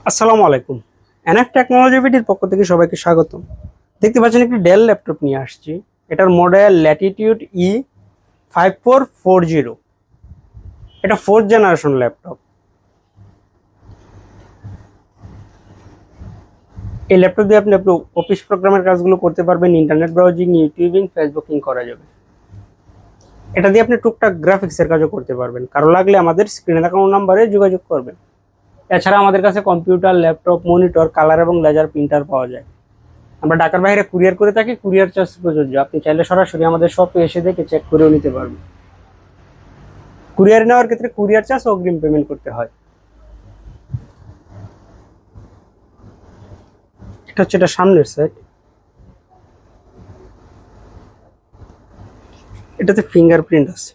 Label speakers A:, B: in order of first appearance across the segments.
A: আসসালামু আলাইকুম। NF technology ভিডির পক্ষ থেকে সবাইকে স্বাগতম। দেখতে পাচ্ছেন একটি ডেল ল্যাপটপ নিয়ে আসছি। এটার মডেল ল্যাটিটিউড E5440। এটা 4th জেনারেশন ল্যাপটপ। এই ল্যাপটপ দিয়ে আপনি অফিস প্রোগ্রামের কাজগুলো করতে পারবেন, ইন্টারনেট ব্রাউজিং, ইউটিউবিং, ফেসবুকিং করা যাবে। এটা দিয়ে আপনি টুকটাক গ্রাফিক্সের কাজও করতে পারবেন। কারো লাগলে আমাদের স্ক্রিনে দেখানো নাম্বারে যোগাযোগ করবেন। এছাড়া আমাদের কাছে কম্পিউটার, ল্যাপটপ, মনিটর, কালার এবং লেজার প্রিন্টার পাওয়া যায়। আমরা ঢাকার বাইরে কুরিয়ার করে থাকি, কুরিয়ার চার্জ প্রযোজ্য। আপনি চাইলে সরাসরি আমাদের শপে এসে দেখে চেক করেও নিতে পারবেন। কুরিয়ার নেওয়ার ক্ষেত্রে কুরিয়ার চার্জ অগ্রিম পেমেন্ট করতে হয়। এটা হচ্ছে এটা সামনের সাইড। এটাতে ফিঙ্গারপ্রিন্ট আছে।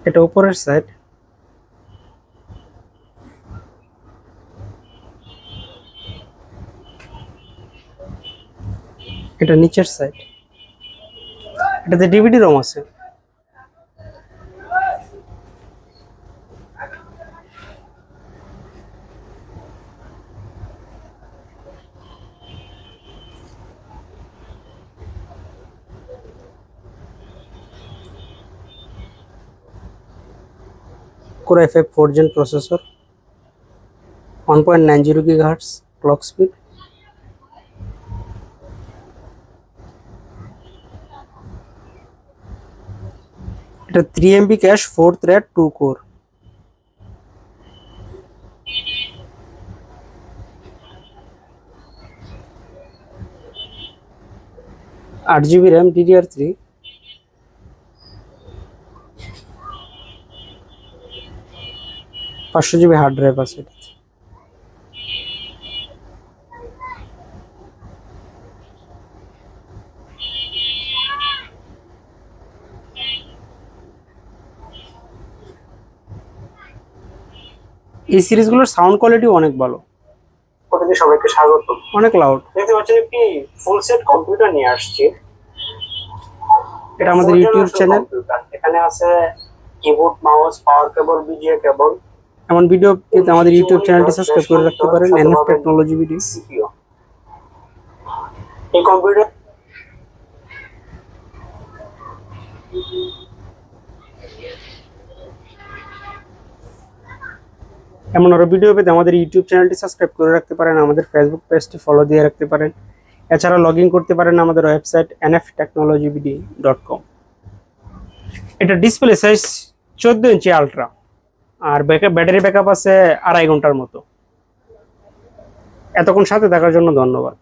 A: এটা উপরের সাইড। এটা নিচের সাইড। এটাতে ডিভিডি রম আছে। Core i5 4th gen processor, 1.90 GHz clock speed. এটা 3 MB cash, 4 thread, 2 core. 8 GB RAM DDR3। 500 GB hard drive আছে এটাতে। এই সিরিজগুলোর সাউন্ড কোয়ালিটি অনেক ভালো। প্রথমে সবাইকে স্বাগত। অনেক লাউড। দেখতে পাচ্ছেন একটি ফুল সেট কম্পিউটার নিয়ে আসছি। এটা আমাদের ইউটিউব চ্যানেল। এখানে আছে কিবোর্ড, মাউস, পাওয়ার কেবল, বিজিএ কেবল। এমন ভিডিও পেতে আমাদের ইউটিউব চ্যানেলটি সাবস্ক্রাইব করে রাখতে পারেন, এনএফ টেকনোলজি ভিডিও। এই কম্পিউটার এমন আরো ভিডিও পেতে আমাদের ইউটিউব চ্যানেলটি সাবস্ক্রাইব করে রাখতে পারেন, আমাদের ফেসবুক পেজটি ফলো দিয়ে রাখতে পারেন। এছাড়া লগ ইন করতে পারেন আমাদের ওয়েবসাইট nftechnologybd.com। এটা ডিসপ্লে সাইজ 14 ইঞ্চি আলট্রা, আর ব্যাটারি ব্যাকআপ আছে 2.5 ঘন্টার মতো। এতক্ষণ সাথে থাকার জন্য ধন্যবাদ।